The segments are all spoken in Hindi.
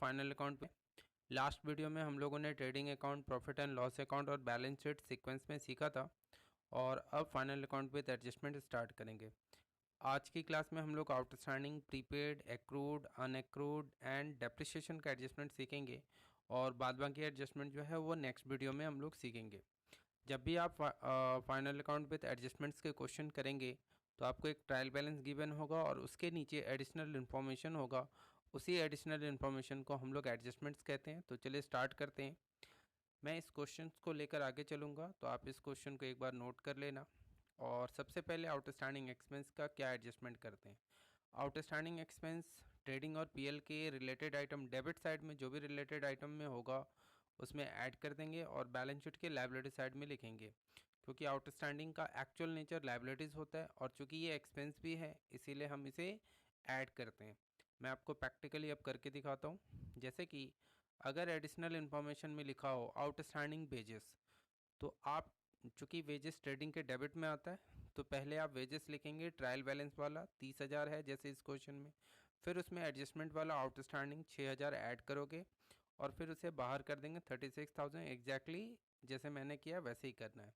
फाइनल अकाउंट में। लास्ट वीडियो में हम लोगों ने trading account, profit and loss account और बैलेंस शीट सीक्वेंस में सीखा था और अब final account with adjustment start करेंगे। आज की क्लास में हम लोग outstanding, prepaid, accrued, unaccrued and depreciation का एडजस्टमेंट सीखेंगे और बाद बाकी एडजस्टमेंट जो है वो नेक्स्ट वीडियो में हम लोग सीखेंगे। जब भी आप फाइनल अकाउंट विद एडजस्टमेंट्स के क्वेश्चन करेंगे तो आपको एक ट्रायल बैलेंस गिवन होगा और उसके नीचे एडिशनल इन्फॉर्मेशन होगा। उसी एडिशनल इन्फॉर्मेशन को हम लोग एडजस्टमेंट्स कहते हैं। तो चलिए स्टार्ट करते हैं। मैं इस क्वेश्चन को लेकर आगे चलूँगा, तो आप इस क्वेश्चन को एक बार नोट कर लेना। और सबसे पहले आउटस्टैंडिंग एक्सपेंस का क्या एडजस्टमेंट करते हैं। आउटस्टैंडिंग एक्सपेंस ट्रेडिंग और पीएल के रिलेटेड आइटम डेबिट साइड में जो भी रिलेटेड आइटम में होगा उसमें ऐड कर देंगे और बैलेंस शीट के लायबिलिटी साइड में लिखेंगे, क्योंकि आउटस्टैंडिंग का एक्चुअल नेचर लायबिलिटीज़ होता है और चूंकि ये एक्सपेंस भी है इसीलिए हम इसे ऐड करते हैं। मैं आपको प्रैक्टिकली अब करके दिखाता हूँ। जैसे कि अगर एडिशनल इन्फॉर्मेशन में लिखा हो आउटस्टैंडिंग वेजेस, तो आप चूंकि वेजेस ट्रेडिंग के डेबिट में आता है तो पहले आप वेजेस लिखेंगे ट्रायल बैलेंस वाला 30,000 है जैसे इस क्वेश्चन में, फिर उसमें एडजस्टमेंट वाला आउटस्टैंडिंग 6,000 ऐड करोगे और फिर उसे बाहर कर देंगे 36,000 एग्जैक्टली जैसे मैंने किया वैसे ही करना है।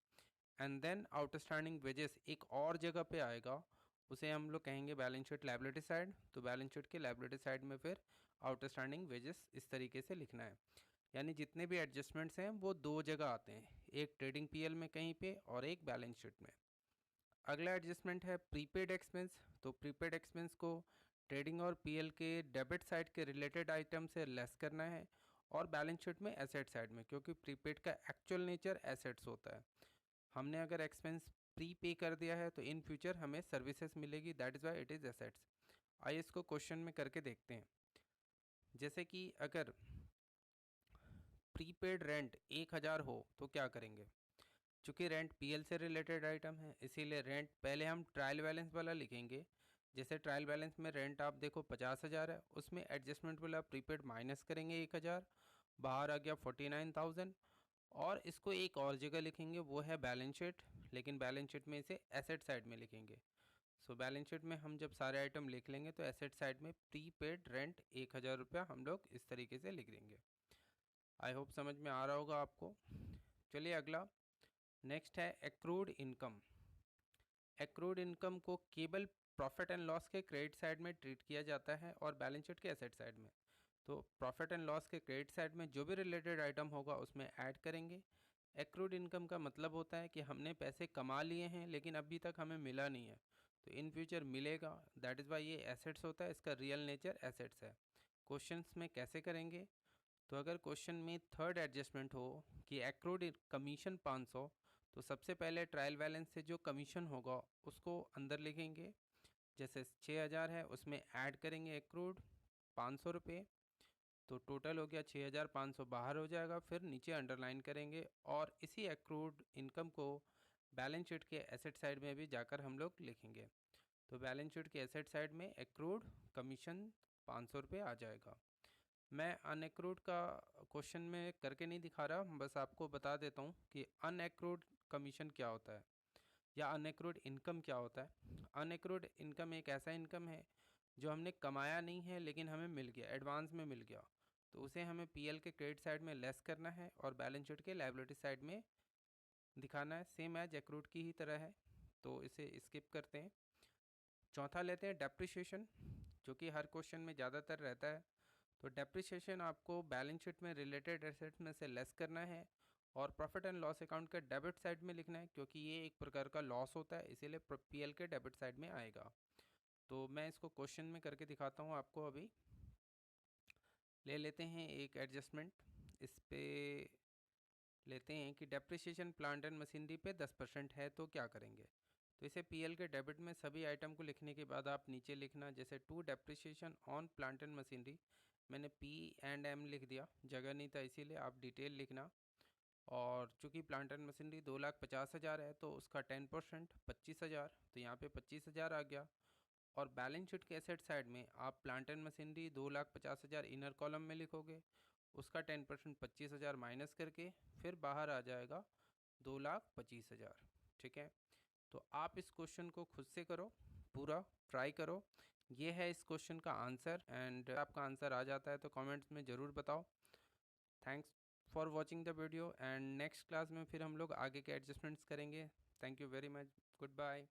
एंड देन आउटस्टैंडिंग वेजेस एक और जगह पे आएगा, उसे हम लोग कहेंगे बैलेंस शीट लायबिलिटी साइड। तो बैलेंस शीट के लायबिलिटी साइड में फिर आउटस्टैंडिंग वेजेस इस तरीके से लिखना है। यानी जितने भी एडजस्टमेंट्स हैं वो दो जगह आते हैं, एक ट्रेडिंग पीएल में कहीं पे और एक बैलेंस शीट में। अगला एडजस्टमेंट है प्रीपेड एक्सपेंस। तो प्रीपेड एक्सपेंस को ट्रेडिंग और पीएल के डेबिट साइड के रिलेटेड आइटम से लेस करना है और बैलेंस शीट में एसेट साइड में, क्योंकि प्रीपेड का एक्चुअल नेचर एसेट्स होता है। हमने अगर एक्सपेंस प्री पे कर दिया है तो इन फ्यूचर हमें सर्विसेज मिलेगी, that is why it is assets. आइए इसको क्वेश्चन में करके देखते हैं। जैसे कि अगर प्रीपेड रेंट 1,000 हो तो क्या करेंगे। चूँकि रेंट पीएल से रिलेटेड आइटम है इसीलिए रेंट पहले हम ट्रायल बैलेंस वाला लिखेंगे। जैसे ट्रायल बैलेंस में रेंट आप देखो 50,000 है, उसमें एडजस्टमेंट वाला प्रीपेड माइनस करेंगे 1,000, बाहर आ गया 49,000। और इसको एक और जगह लिखेंगे वो है बैलेंस शीट, लेकिन बैलेंस शीट में इसे एसेट साइड में लिखेंगे। सो बैलेंस शीट में हम जब सारे आइटम लिख लेंगे तो एसेट साइड में प्रीपेड रेंट 1,000 रुपया हम लोग इस तरीके से लिख देंगे। आई होप समझ में आ रहा होगा आपको। चलिए अगला नेक्स्ट है एक्रूड इनकम। एक्रूड इनकम को केवल प्रॉफिट एंड लॉस के क्रेडिट साइड में ट्रीट किया जाता है और बैलेंस शीट के एसेट साइड में। तो प्रॉफिट एंड लॉस के क्रेडिट साइड में जो भी रिलेटेड आइटम होगा उसमें ऐड करेंगे। एक्रूड इनकम का मतलब होता है कि हमने पैसे कमा लिए हैं लेकिन अभी तक हमें मिला नहीं है, तो इन फ्यूचर मिलेगा, दैट इज़ वाई ये एसेट्स होता है, इसका रियल नेचर एसेट्स है। क्वेश्चंस में कैसे करेंगे, तो अगर क्वेश्चन में थर्ड एडजस्टमेंट हो कि एक्रूड कमीशन 500, तो सबसे पहले ट्रायल बैलेंस से जो कमीशन होगा उसको अंदर लिखेंगे। जैसे 6,000 है उसमें ऐड करेंगे एक्रूड 500 रुपये, तो टोटल हो गया 6,500, बाहर हो जाएगा, फिर नीचे अंडरलाइन करेंगे और इसी एक्रूड इनकम को बैलेंस शीट के एसेट साइड में भी जाकर हम लोग लिखेंगे। तो बैलेंस शीट के एसेट साइड में एक्रूड कमीशन 500 रुपये आ जाएगा। मैं अनएक्रूड का क्वेश्चन में करके नहीं दिखा रहा, बस आपको बता देता हूँ कि अनएक्रूड कमीशन क्या होता है या अनएक्रूड इनकम क्या होता है। अनएक्रूड इनकम एक ऐसा इनकम है जो हमने कमाया नहीं है लेकिन हमें मिल गया, एडवांस में मिल गया, तो उसे हमें पीएल के क्रेडिट साइड में लेस करना है और बैलेंस शीट के लायबिलिटी साइड में दिखाना है। सेम एज एक्रूड की ही तरह है, तो इसे स्किप करते हैं। चौथा लेते हैं डेप्रिसिएशन, जो कि हर क्वेश्चन में ज़्यादातर रहता है। तो डेप्रिसिएशन आपको बैलेंस शीट में रिलेटेड एसेट्स में से लेस करना है और प्रॉफिट एंड लॉस अकाउंट के डेबिट साइड में लिखना है, क्योंकि ये एक प्रकार का लॉस होता है इसीलिए पीएल के डेबिट साइड में आएगा। तो मैं इसको क्वेश्चन में करके दिखाता हूँ आपको। अभी ले लेते हैं एक एडजस्टमेंट, इस पे लेते हैं कि डेप्रिसिएशन प्लांट एंड मशीनरी पे 10% है तो क्या करेंगे। तो इसे पीएल के डेबिट में सभी आइटम को लिखने के बाद आप नीचे लिखना, जैसे to depreciation on plant and machinery, मैंने पी एंड एम लिख दिया, जगह नहीं था इसीलिए आप डिटेल लिखना। और चूंकि प्लांट एंड मशीनरी 2,50,000 है तो उसका 10% 25,000, तो यहाँ पे 25,000 आ गया। और बैलेंस शीट के एसेट साइड में आप plant and machinery 2,50,000 inner column में लिखोगे, उसका 10% 25,000 माइनस करके फिर बाहर आ जाएगा 2,25,000। ठीक है, तो आप इस क्वेश्चन को खुद से करो, पूरा ट्राई करो। ये है इस क्वेश्चन का आंसर। एंड आपका आंसर आ जाता है तो कमेंट्स में ज़रूर बताओ। Thanks for watching the video, and next class में फिर हम लोग आगे के एडजस्टमेंट्स करेंगे। Thank you very much. Good bye.